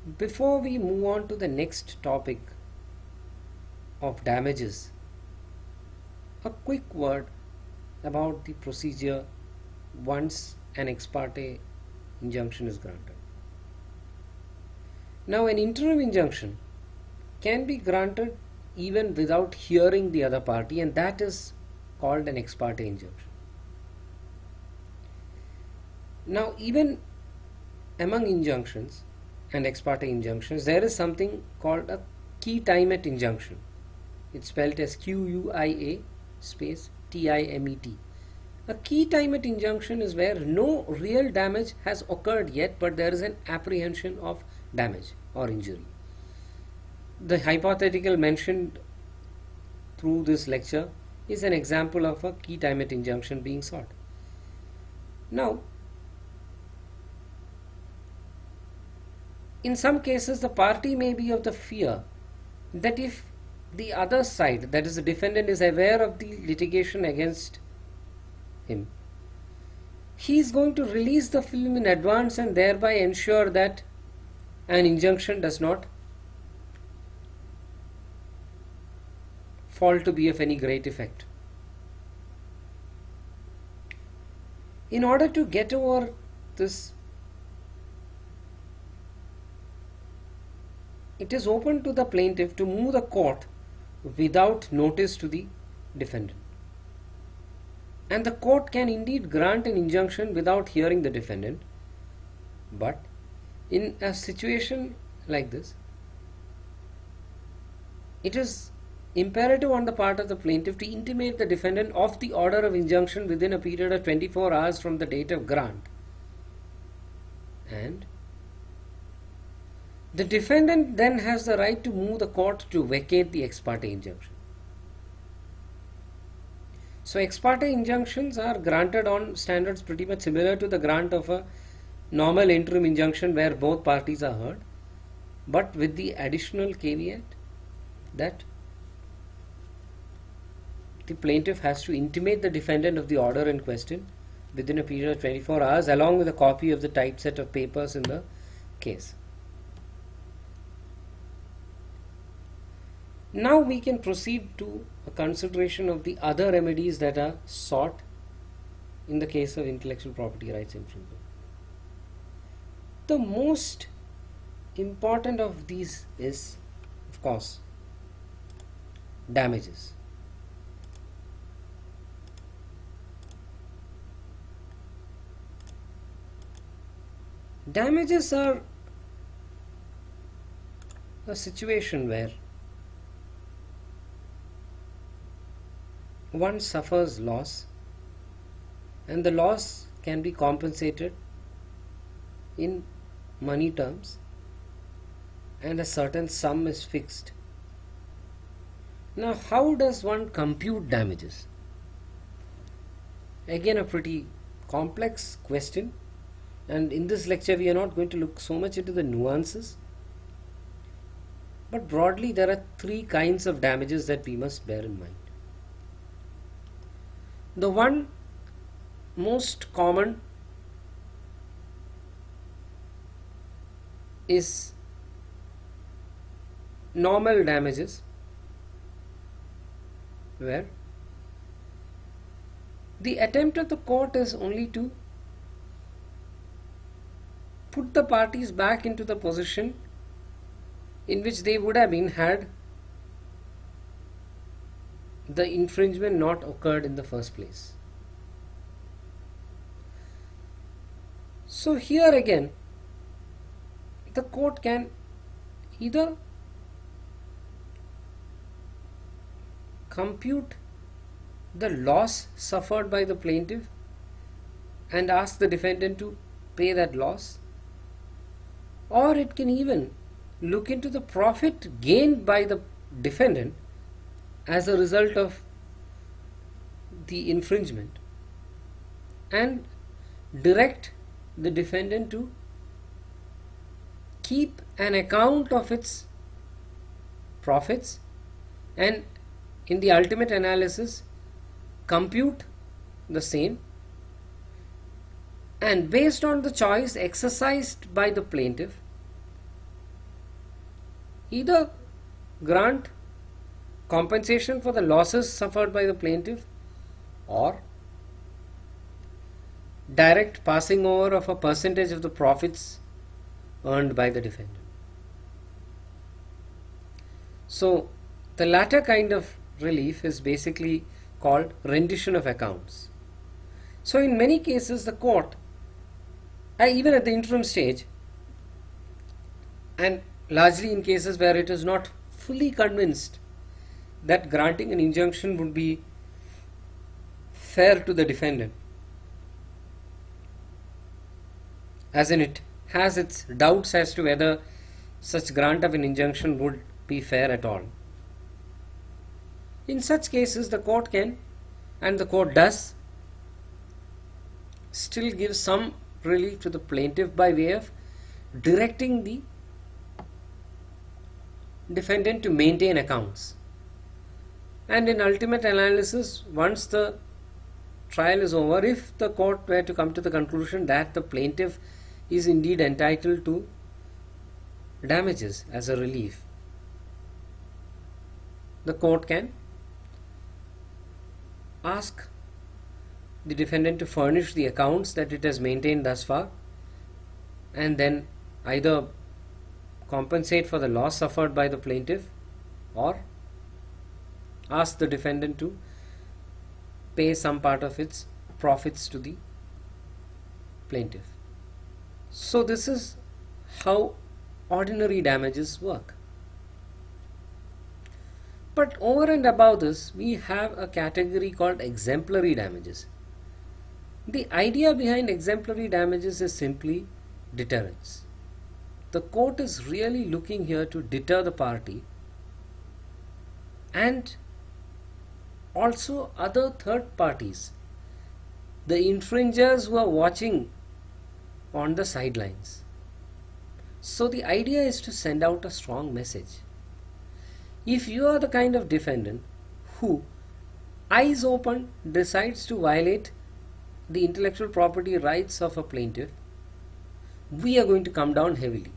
Before we move on to the next topic of damages, a quick word about the procedure once an ex parte injunction is granted. Now, an interim injunction can be granted even without hearing the other party, and that is called an ex parte injunction. Now, even among injunctions and ex parte injunctions, there is something called a key timet injunction. It's spelled as QUIA space TIMET. A key timet injunction is where no real damage has occurred yet, but there is an apprehension of damage or injury. The hypothetical mentioned through this lecture is an example of a key timet injunction being sought. Now, in some cases, the party may be of the fear that if the other side, that is the defendant, is aware of the litigation against him, he is going to release the film in advance and thereby ensure that an injunction does not fall to be of any great effect. In order to get over this, it is open to the plaintiff to move the court without notice to the defendant. And the court can indeed grant an injunction without hearing the defendant. But in a situation like this, it is imperative on the part of the plaintiff to intimate the defendant of the order of injunction within a period of 24 hours from the date of grant. And the defendant then has the right to move the court to vacate the ex parte injunction. So ex parte injunctions are granted on standards pretty much similar to the grant of a normal interim injunction where both parties are heard, but with the additional caveat that the plaintiff has to intimate the defendant of the order in question within a period of 24 hours along with a copy of the typeset of papers in the case. Now we can proceed to a consideration of the other remedies that are sought in the case of intellectual property rights infringement. The most important of these is, of course, damages. Damages are a situation where one suffers loss and the loss can be compensated in money terms and a certain sum is fixed. Now, how does one compute damages? Again, a pretty complex question, and in this lecture we are not going to look so much into the nuances, but broadly there are three kinds of damages that we must bear in mind. The one most common is normal damages, where the attempt of the court is only to put the parties back into the position in which they would have been had the infringement not occurred in the first place. So here again, the court can either compute the loss suffered by the plaintiff and ask the defendant to pay that loss, or it can even look into the profit gained by the defendant as a result of the infringement and direct the defendant to keep an account of its profits and in the ultimate analysis compute the same, and based on the choice exercised by the plaintiff, either grant compensation for the losses suffered by the plaintiff or direct passing over of a percentage of the profits earned by the defendant. So the latter kind of relief is basically called rendition of accounts. So in many cases the court, even at the interim stage, and largely in cases where it is not fully convinced that granting an injunction would be fair to the defendant, as in it has its doubts as to whether such grant of an injunction would be fair at all. In such cases the court can, and the court does, still give some relief to the plaintiff by way of directing the defendant to maintain accounts. And in ultimate analysis, once the trial is over, if the court were to come to the conclusion that the plaintiff is indeed entitled to damages as a relief, the court can ask the defendant to furnish the accounts that it has maintained thus far, and then either compensate for the loss suffered by the plaintiff or ask the defendant to pay some part of its profits to the plaintiff. So this is how ordinary damages work. But over and above this, we have a category called exemplary damages. The idea behind exemplary damages is simply deterrence. The court is really looking here to deter the party and also other third parties, the infringers who are watching on the sidelines. So the idea is to send out a strong message. If you are the kind of defendant who, eyes open, decides to violate the intellectual property rights of a plaintiff, we are going to come down heavily.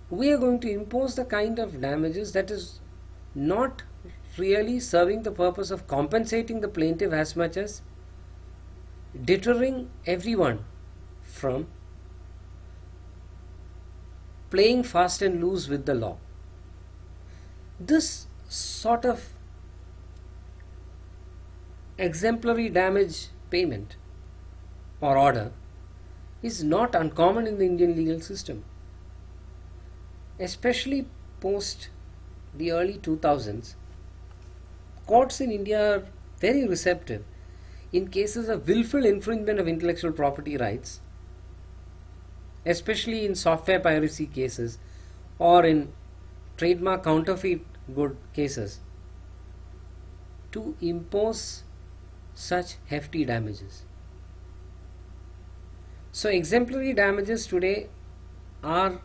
We are going to impose the kind of damages that is not really serving the purpose of compensating the plaintiff as much as deterring everyone from playing fast and loose with the law. This sort of exemplary damage payment or order is not uncommon in the Indian legal system, especially post the early 2000s. Courts in India are very receptive in cases of willful infringement of intellectual property rights, especially in software piracy cases or in trademark counterfeit good cases, to impose such hefty damages. So exemplary damages today are,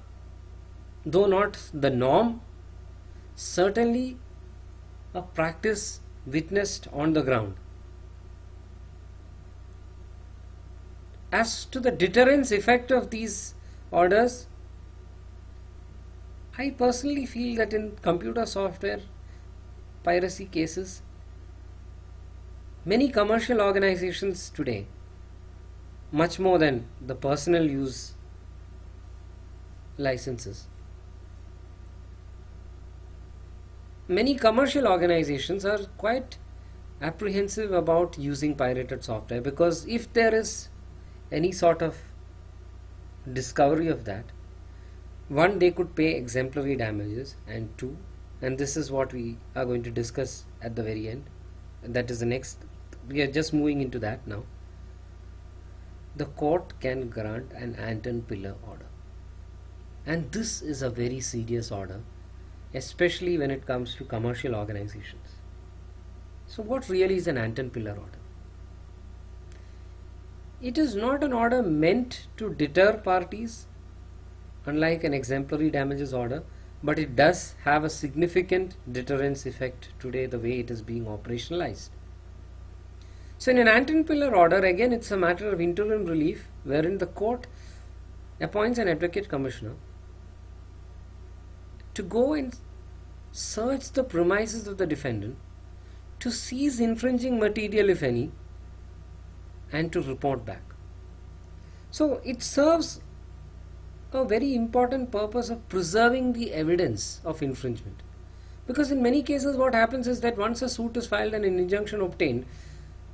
though not the norm, certainly a practice witnessed on the ground. As to the deterrence effect of these orders, I personally feel that in computer software piracy cases, many commercial organizations today, much more than the personal use licenses, many commercial organizations are quite apprehensive about using pirated software, because if there is any sort of discovery of that, one, they could pay exemplary damages, and two, and this is what we are going to discuss at the very end, and that is the next, we are just moving into that now, the court can grant an anton pillar order, and this is a very serious order, especially when it comes to commercial organizations. So what really is an anton pillar order? It is not an order meant to deter parties, unlike an exemplary damages order, but it does have a significant deterrence effect today, the way it is being operationalized. So in an anton pillar order, again it's a matter of interim relief, wherein the court appoints an advocate commissioner to go and search the premises of the defendant, to seize infringing material if any, and to report back. So it serves a very important purpose of preserving the evidence of infringement. Because in many cases what happens is that once a suit is filed and an injunction obtained,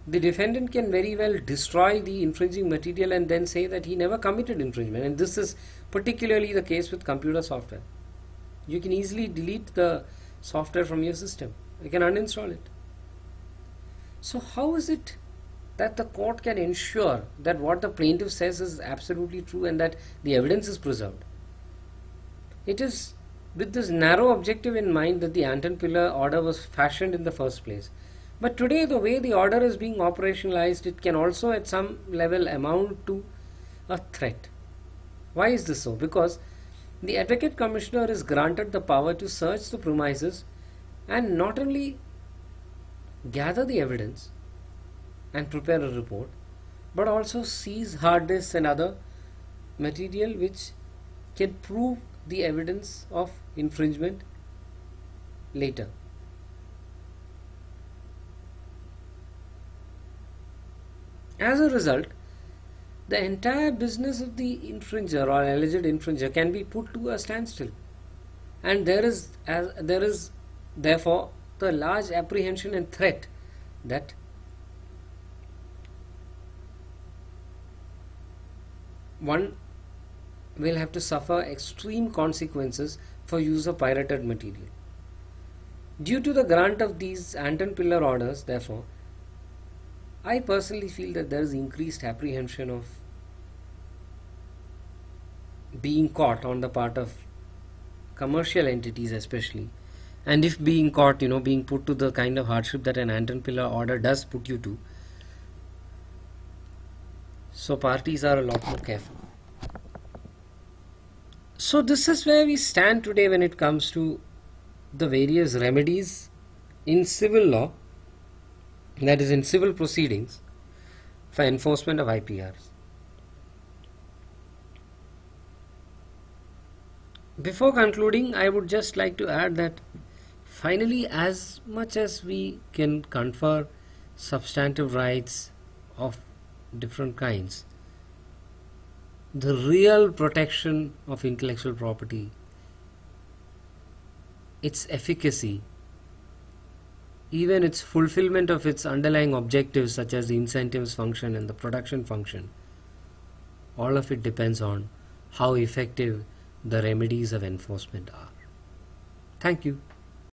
the defendant can very well destroy the infringing material and then say that he never committed infringement. And this is particularly the case with computer software. You can easily delete the software from your system. You can uninstall it. So how is it that the court can ensure that what the plaintiff says is absolutely true and that the evidence is preserved? It is with this narrow objective in mind that the Anton Pillar order was fashioned in the first place. But today, the way the order is being operationalized, it can also at some level amount to a threat. Why is this so? Because the Advocate Commissioner is granted the power to search the premises and not only gather the evidence and prepare a report, but also seize hard disks and other material which can prove the evidence of infringement later. As a result, the entire business of the infringer or alleged infringer can be put to a standstill, and there is therefore the large apprehension and threat that one will have to suffer extreme consequences for use of pirated material. Due to the grant of these Anton Pillar orders, therefore, I personally feel that there is increased apprehension of being caught on the part of commercial entities especially, and if being caught, being put to the kind of hardship that an Anton Pillar order does put you to, so parties are a lot more careful. So this is where we stand today when it comes to the various remedies in civil law, that is in civil proceedings, for enforcement of IPRs. Before concluding, I would just like to add that finally, as much as we can confer substantive rights of different kinds, the real protection of intellectual property, its efficacy, even its fulfillment of its underlying objectives such as the incentives function and the production function, all of it depends on how effective the remedies of enforcement are. Thank you.